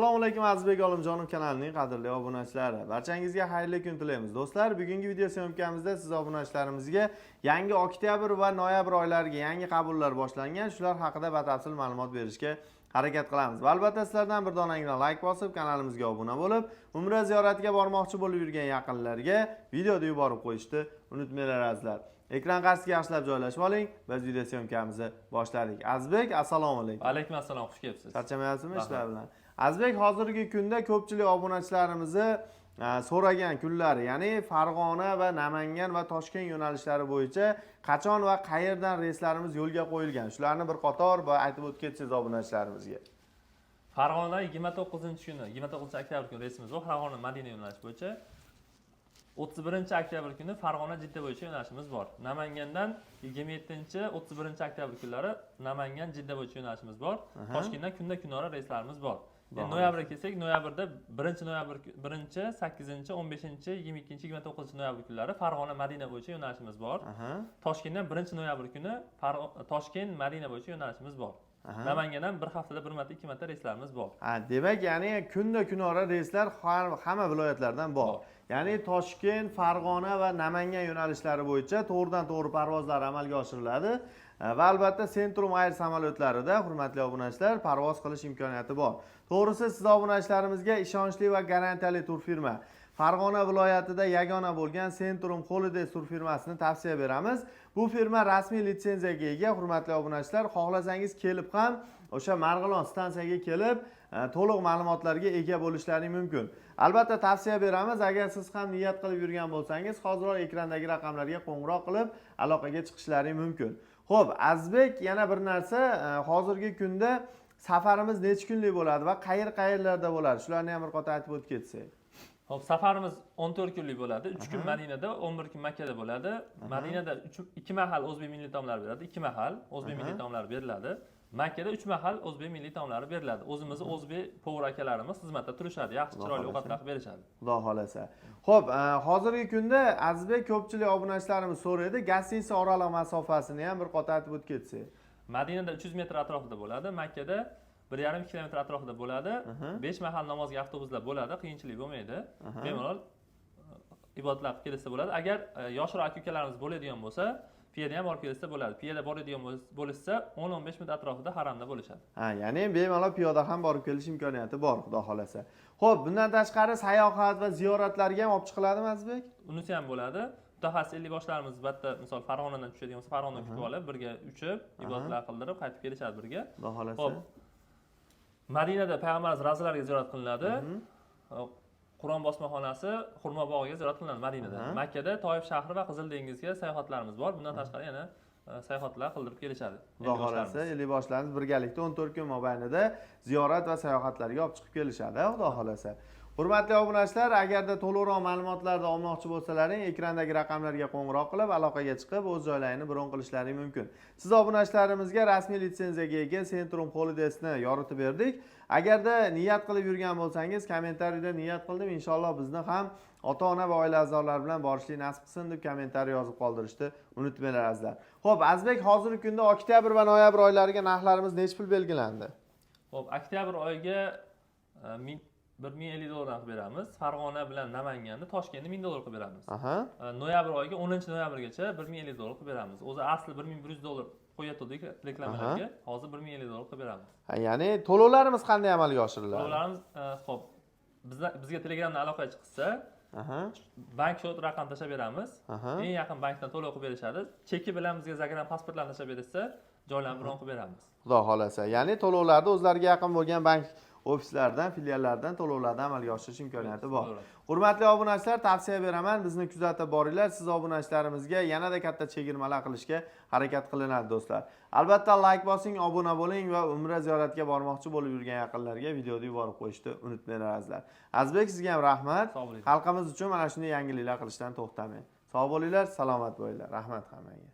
Assalomu alaykum Azizbek Olimjonov kanalining qadrli obunachilari. Barchangizga xayrli kun tilaymiz. Do'stlar, bugungi video syomkamizda siz obunachilarimizga yangi oktyabr va noyabr oylariga yangi qabullar boshlangan, shular haqida batafsil ma'lumot berishga harakat qilamiz. Va albatta sizlardan bir donagina like bosib, kanalimizga obuna bo'lib, Umra ziyoratiga bormoqchi bo'lib yurgan yaqinlarga videoni yuborib qo'yishni unutmanglar azizlar. Ekran qarshisiga yaxshilab joylashib oling. Biz video syomkamizni boshladik. Azizbek, assalomu alaykum. Alaykum assalom, xush kelibsiz. Charchamayapsizmi ishlar bilan? Azizbek, hozirgi kunda ko'pchilik obunachilarimizni so'ragan kunlari, ya'ni Farg'ona va Namangan va Toshkent yo'nalishlari bo'yicha qachon va qayerdan reyslarimiz yo'lga qo'yilgan? Shularni bir qator aytib o'tgansiz obunachilarimizga. Farg'ona 29-kuni, 29-oktyabr kuni reysimiz bor. Farg'ona Madina yo'nalishi bo'yicha. 31-oktyabr kuni Farg'ona Jidda bo'yicha yo'nalishimiz bor. Namangandan 27-31-oktyabr kunlari Namangan Jidda bo'yicha yo'nalishimiz bor. Toshkentdan kunda kunora reyslarimiz bor. Noyabrga kelsak, noyabrda 1-noyabr, 8-15, 22, 29 noyabr kunlari Farg'ona Madina bo'yicha yo'nalishimiz bor. Toshkentdan 1-noyabr kuni Toshkent Madina bo'yicha yo'nalishimiz bor. Namangandan bir haftada bir marta, ikki marta reyslarimiz bor. Demak, ya'ni kunda kunora reyslar hamma viloyatlardan bor. Ya'ni Toshkent, Farg'ona va Namangan yo'nalishlari bo'yicha to'g'ridan-to'g'ri parvozlar amalga oshiriladi. Va albatta Centrum Air samolyotlarida, hurmatli obunachilar, parvoz qilish imkoniyati bor. To'g'risi, siz obunachilarimizga ishonchli va garantiyali turfirma Farg'ona viloyatida yagona bo'lgan Centrum Holidays turfirmasini tavsiya beramiz. Bu firma rasmiy litsenziyaga ega, hurmatli obunachilar. Xohlasangiz kelib ham o'sha Marg'ilon stansiyaga kelib to'liq ma'lumotlarga ega bo'lishlaring mumkin. Albatta tavsiya beramiz. Agar siz ham niyat qilib yurgan bo'lsangiz, hozirroq ekrandagi raqamlarga qo'ng'iroq qilib aloqaga chiqishlaring mumkin. Xo'p, Azizbek, yana bir narsa, hozirgi kunda safarimiz necha kunlik bo'ladi va qayerlarda bo'ladi? Shularni ham bir qator aytib o'tib ketsak. Xo'p, safarimiz 14 kunlik bo'ladi. 3 kun Madinada, 11 kun Makkada bo'ladi. Madinada 2 mahal o'zbek milliy taomlari beriladi. 2 mahal o'zbek milliy taomlari beriladi. Makkada 3 mahal o'zbek milliy taomlari beriladi. O'zimizni o'zbek povur akalarimiz xizmatda turishadi, yaxshi chiroyli ovqatlar berishadi. Xudo xolasa. Xo'p, hozirgi kunda Azizbek, ko'pchilik obunachilarimiz so'raydi, gastiniца oraliq masofasini ham bir qator aytib o'tib ketsak. Madinada 300 metr atrofida bo'ladi, Makkada 1,5 kilometr atrofida bo'ladi. 5 mahal namozga avtobuslar bo'ladi, qiyinchilik bo'lmaydi. Bemalol ibodatlar qilib kelsa bo'ladi. Agar yoshroq aka-ukalarimiz bo'ladigan bo'lsa, piyada ham borib kelsa bo'ladi. Piyada boradigan bo'lsa, 10-15 minut atrofida haramda bo'lishadi. Ya'ni bemalol piyoda ham borib kelish imkoniyati bor, xudo xolasa. Xo'p, bundan tashqari sayohat va ziyoratlarga ham olib chiqiladimi, Azizbek? Unisi ham bo'ladi. Mutaxassis 50 boshlarimiz albatta, misol Farg'onadan tushadigan bo'lsa, Farg'onadan kutib olib, birga uchib, ibodatlar qildirib, qaytib kelishadi birga. Xudo xolasa. Xo'p. Madinada payg'ambarimiz ravzalariga ziyorat qilinadi. Qur'on bosmaxonasi, Xurmo bog'iga ziyorat qilinadi Madinada. Makkada Toyib shahri va Qizil dengizga sayohatlarimiz bor. Bundan tashqari yana sayohatlar qildirib kelishadi. Xudo xolasa, 50 boshlarimiz birgalikda 14 kun mobaynida ziyorat va sayohatlarga olib chiqib kelishadi, xudo xolasa. Hurmatli obunachilar, agarda to'liqroq ma'lumotlarni olmoqchi bo'lsalaring, ekrandagi raqamlarga qo'ng'iroq qilib, aloqaga chiqib, o'z joylarini bron qilishlaring mumkin. Siz obunachilarimizga rasmiy litsenziyaga ega Centrum Holidays'ni yoritib berdik. Agarda niyat qilib yurgan bo'lsangiz, kommentariyada niyat qildim, inshaalloh bizni ham ota-ona va oila a'zolari bilan borishlik nasib qilsin deb kommentariy yozib qoldirishni unutmanglar azizlar. Xo'p, Azizbek, hozirgi kunda oktyabr va noyabr oylariga narxlarimiz necha pul belgilandi? Xo'p, oktyabr oyiga 1050 dollar qilib beramiz. Farg'ona bilan Namanganda, Toshkentni 1000 dollar qilib beramiz. Noyabr oyiga 10-noyabrgacha 1050 dollar qilib beramiz. O'zi asli 1100 dollar qo'yatdik reklamalarga. Hozir 1050 dollar qilib beramiz. Ya'ni to'lovlarimiz qanday amalga oshiriladi? To'lovlarimiz, xo'p, bizga Telegramdan aloqaga chiqsa, bank shot raqam tashlab beramiz. Eng yaqin bankdan to'lov qilib berishadi. Cheki bilan bizga zagram pasportlarni tashlab bersa, joylarni bron qilib beramiz. Xudo xolasa. Ya'ni to'lovlarni o'zlariga yaqin bo'lgan bank ofislardan, filiallardan to'lovlarni amalga oshirish imkoniyati bor. Hurmatli obunachilar, tavsiya beraman, bizni kuzatib boringlar. Siz obunachilarimizga yanada katta chegirmalar qilishga harakat qilinadi, do'stlar. Albatta like bosing, obuna bo'ling va Umra ziyoratiga bormoqchi bo'lib yurgan yaqinlarga videoni yuborib qo'yishni unutmanglar azizlar. Azizbek, sizga ham rahmat. Xalqimiz uchun mana shunday yangiliklar qilishdan to'xtamang. Sog' bo'linglar, salomat bo'linglar. Rahmat hammaga.